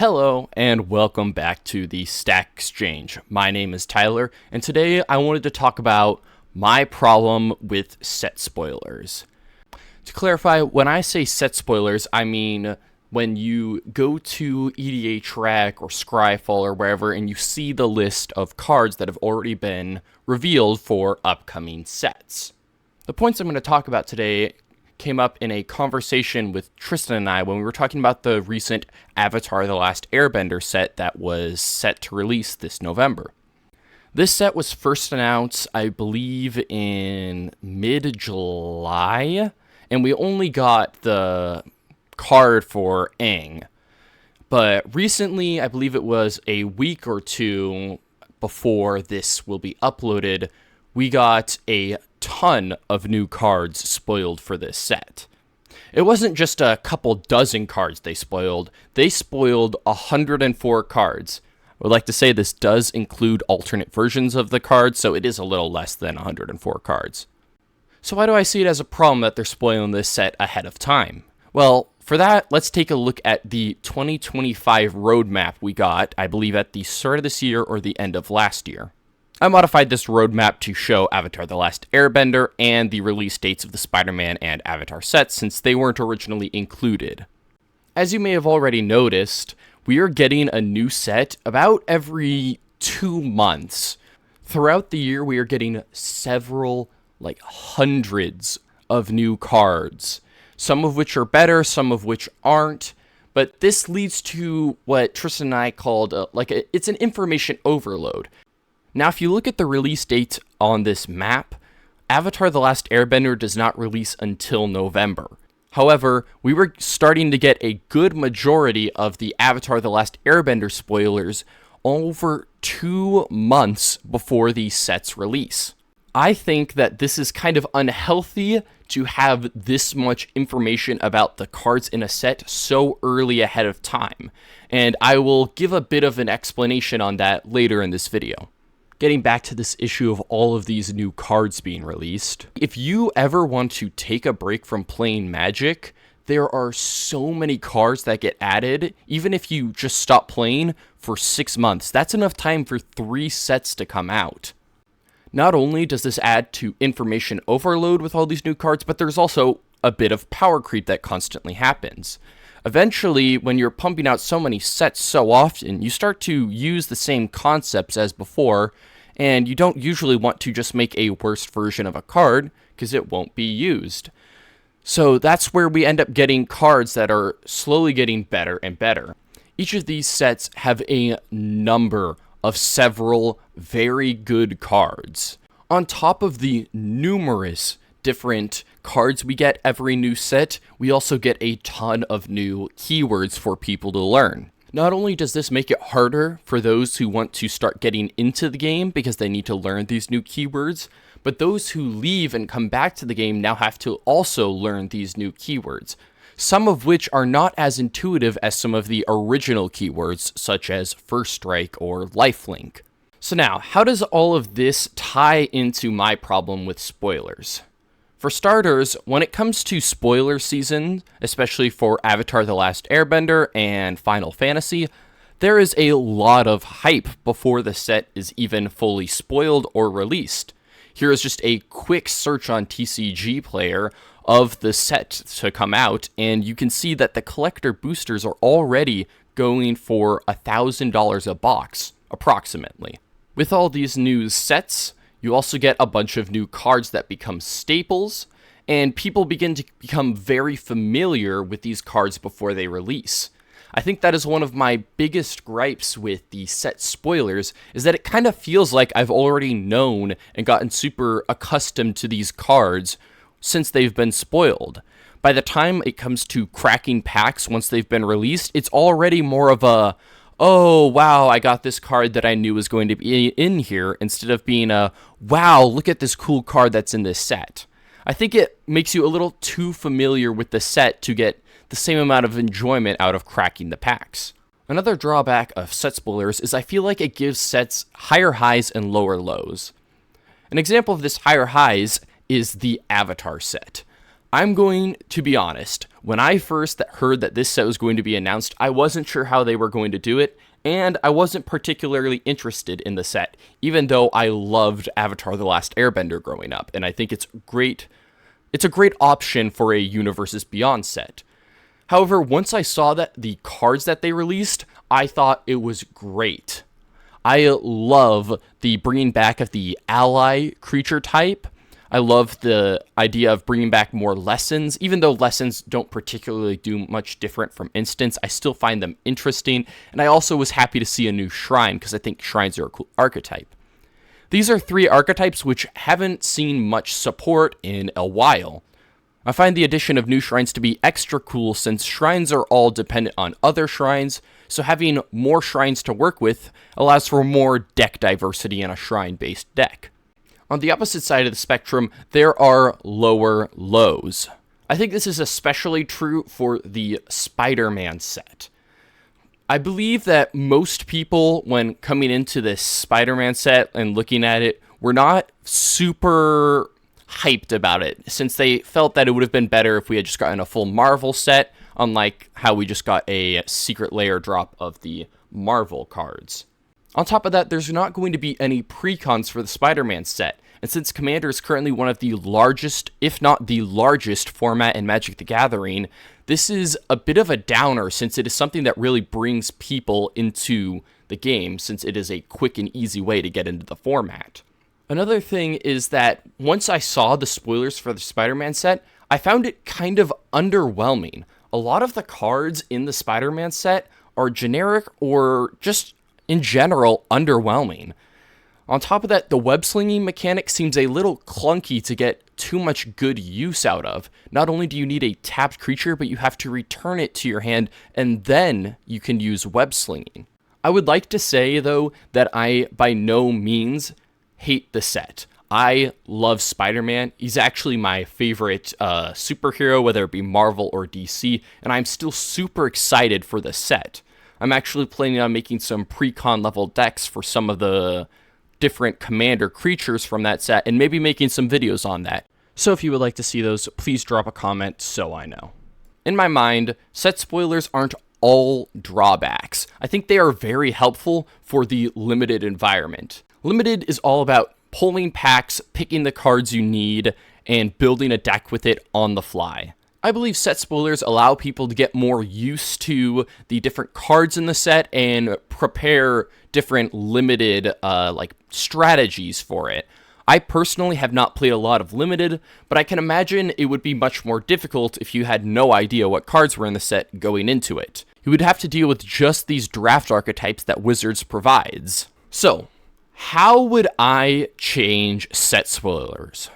Hello and welcome back to the Stack Exchange. My name is Tyler, and today I wanted to talk about my problem with set spoilers. To clarify, when I say set spoilers, I mean when you go to EDHREC or Scryfall or wherever and you see the list of cards that have already been revealed for upcoming sets. The points I'm going to talk about today came up in a conversation with Tristan and I when we were talking about the recent Avatar: The Last Airbender set that was set to release this November. This set was first announced, I believe, in mid-July, and we only got the card for Aang. But recently, I believe it was a week or two before this will be uploaded, we got a ton of new cards spoiled for this set. It wasn't just a couple dozen cards they spoiled 104 cards. I would like to say this does include alternate versions of the cards, so it is a little less than 104 cards. So why do I see it as a problem that they're spoiling this set ahead of time? Well, for that, let's take a look at the 2025 roadmap we got, I believe at the start of this year or the end of last year. I modified this roadmap to show Avatar: The Last Airbender and the release dates of the Spider-Man and Avatar sets since they weren't originally included. As you may have already noticed, we are getting a new set about every 2 months. Throughout the year, we are getting several, hundreds of new cards. Some of which are better, some of which aren't. But this leads to what Tristan and I called it's an information overload. Now, if you look at the release date on this map, Avatar: The Last Airbender does not release until November. However, we were starting to get a good majority of the Avatar: The Last Airbender spoilers over 2 months before these sets release. I think that this is kind of unhealthy to have this much information about the cards in a set so early ahead of time, and I will give a bit of an explanation on that later in this video. Getting back to this issue of all of these new cards being released, if you ever want to take a break from playing Magic, there are so many cards that get added. Even if you just stop playing for 6 months, that's enough time for 3 sets to come out. Not only does this add to information overload with all these new cards, but there's also a bit of power creep that constantly happens. Eventually, when you're pumping out so many sets so often, you start to use the same concepts as before, and you don't usually want to just make a worse version of a card, because it won't be used. So that's where we end up getting cards that are slowly getting better and better. Each of these sets have a number of several very good cards. On top of the numerous different cards we get every new set, we also get a ton of new keywords for people to learn. Not only does this make it harder for those who want to start getting into the game because they need to learn these new keywords, but those who leave and come back to the game now have to also learn these new keywords, some of which are not as intuitive as some of the original keywords such as First Strike or Lifelink. So now, how does all of this tie into my problem with spoilers? For starters, when it comes to spoiler season, especially for Avatar: The Last Airbender and Final Fantasy, there is a lot of hype before the set is even fully spoiled or released. Here is just a quick search on TCG Player of the set to come out, and you can see that the collector boosters are already going for $1,000 a box, approximately. With all these new sets, you also get a bunch of new cards that become staples, and people begin to become very familiar with these cards before they release. I think that is one of my biggest gripes with the set spoilers, is that it kind of feels like I've already known and gotten super accustomed to these cards since they've been spoiled. By the time it comes to cracking packs once they've been released, it's already more of a, oh, wow, I got this card that I knew was going to be in here, instead of being a, wow, look at this cool card that's in this set. I think it makes you a little too familiar with the set to get the same amount of enjoyment out of cracking the packs. Another drawback of set spoilers is I feel like it gives sets higher highs and lower lows. An example of this higher highs is the Avatar set. I'm going to be honest, When I first heard that this set was going to be announced, I wasn't sure how they were going to do it, and I wasn't particularly interested in the set, even though I loved Avatar: The Last Airbender growing up, and I think it's great. It's a great option for a Universes Beyond set. However, once I saw that the cards that they released, I thought it was great. I love the bringing back of the ally creature type. I love the idea of bringing back more lessons. Even though lessons don't particularly do much different from instants, I still find them interesting. And I also was happy to see a new shrine because I think shrines are a cool archetype. These are 3 archetypes which haven't seen much support in a while. I find the addition of new shrines to be extra cool since shrines are all dependent on other shrines, so having more shrines to work with allows for more deck diversity in a shrine-based deck. On the opposite side of the spectrum, there are lower lows. I think this is especially true for the Spider-Man set. I believe that most people, when coming into this Spider-Man set and looking at it, were not super hyped about it, since they felt that it would have been better if we had just gotten a full Marvel set, unlike how we just got a secret layer drop of the Marvel cards. On top of that, there's not going to be any precons for the Spider-Man set, and since Commander is currently one of the largest, if not the largest, format in Magic the Gathering, this is a bit of a downer since it is something that really brings people into the game, since it is a quick and easy way to get into the format. Another thing is that once I saw the spoilers for the Spider-Man set, I found it kind of underwhelming. A lot of the cards in the Spider-Man set are generic or just, in general, underwhelming. On top of that, the web-slinging mechanic seems a little clunky to get too much good use out of. Not only do you need a tapped creature, but you have to return it to your hand, and then you can use web-slinging. I would like to say, though, that I, by no means, hate the set. I love Spider-Man. He's actually my favorite superhero, whether it be Marvel or DC, and I'm still super excited for the set. I'm actually planning on making some pre-con level decks for some of the different commander creatures from that set, and maybe making some videos on that. So if you would like to see those, please drop a comment so I know. In my mind, set spoilers aren't all drawbacks. I think they are very helpful for the limited environment. Limited is all about pulling packs, picking the cards you need, and building a deck with it on the fly. I believe set spoilers allow people to get more used to the different cards in the set and prepare different limited strategies for it. I personally have not played a lot of limited, but I can imagine it would be much more difficult if you had no idea what cards were in the set going into it. You would have to deal with just these draft archetypes that Wizards provides. So, how would I change set spoilers?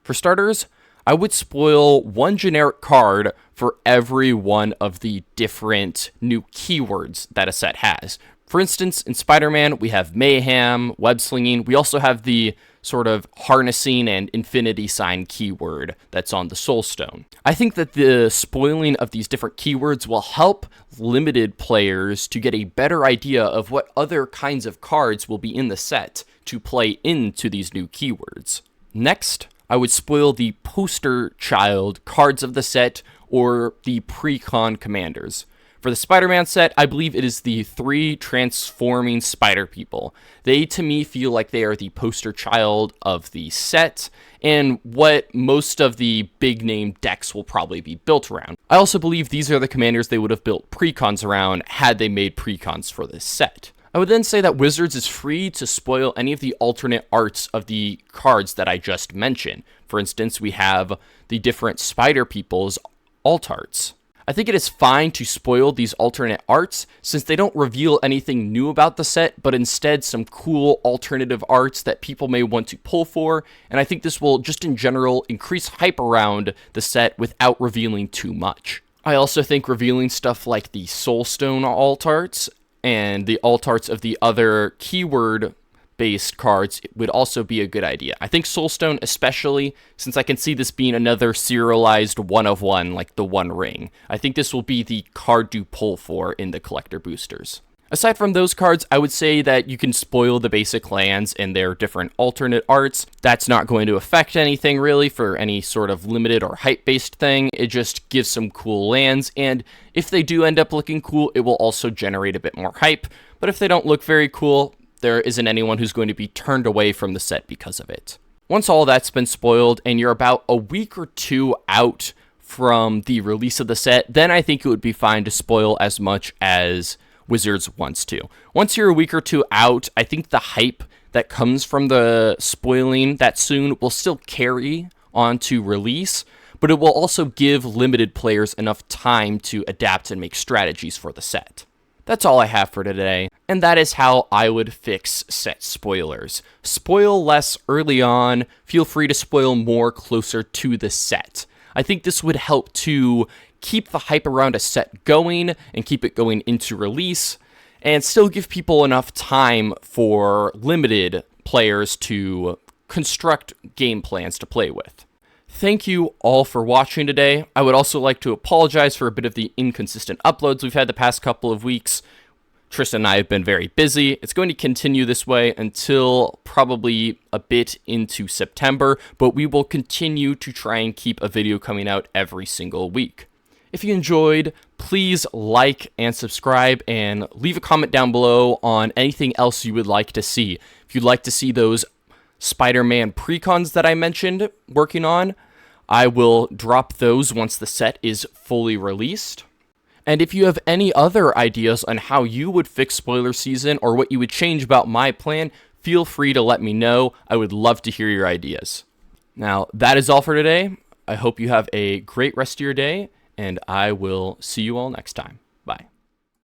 For starters, I would spoil one generic card for every one of the different new keywords that a set has. For instance, in Spider-Man, we have Mayhem, Web-Slinging. We also have the sort of harnessing and infinity sign keyword that's on the Soul Stone. I think that the spoiling of these different keywords will help limited players to get a better idea of what other kinds of cards will be in the set to play into these new keywords. Next, I would spoil the poster child cards of the set or the pre-con commanders. For the Spider-Man set, I believe it is the 3 transforming spider people. They, to me, feel like they are the poster child of the set, and what most of the big-name decks will probably be built around. I also believe these are the commanders they would have built precons around had they made precons for this set. I would then say that Wizards is free to spoil any of the alternate arts of the cards that I just mentioned. For instance, we have the different spider people's alt arts. I think it is fine to spoil these alternate arts since they don't reveal anything new about the set, but instead some cool alternative arts that people may want to pull for, and I think this will just in general increase hype around the set without revealing too much. I also think revealing stuff like the Soulstone alt arts and the alt arts of the other keyword-based cards would also be a good idea. I think Soulstone especially, since I can see this being another serialized 1-of-1, like the One Ring. I think this will be the card to pull for in the collector boosters. Aside from those cards, I would say that you can spoil the basic lands and their different alternate arts. That's not going to affect anything really for any sort of limited or hype-based thing. It just gives some cool lands, and if they do end up looking cool, it will also generate a bit more hype. But if they don't look very cool, there isn't anyone who's going to be turned away from the set because of it. Once all that's been spoiled and you're about a week or two out from the release of the set, then I think it would be fine to spoil as much as Wizards wants to. Once you're a week or two out, I think the hype that comes from the spoiling that soon will still carry on to release, but it will also give limited players enough time to adapt and make strategies for the set. That's all I have for today, and that is how I would fix set spoilers. Spoil less early on, feel free to spoil more closer to the set. I think this would help to keep the hype around a set going and keep it going into release, and still give people enough time for limited players to construct game plans to play with. Thank you all for watching today. I would also like to apologize for a bit of the inconsistent uploads we've had the past couple of weeks. Tristan and I have been very busy. It's going to continue this way until probably a bit into September, but we will continue to try and keep a video coming out every single week. If you enjoyed, please like and subscribe and leave a comment down below on anything else you would like to see. If you'd like to see those Spider-Man precons that I mentioned working on, I will drop those once the set is fully released. And if you have any other ideas on how you would fix spoiler season or what you would change about my plan, feel free to let me know. I would love to hear your ideas. Now, that is all for today. I hope you have a great rest of your day, and I will see you all next time.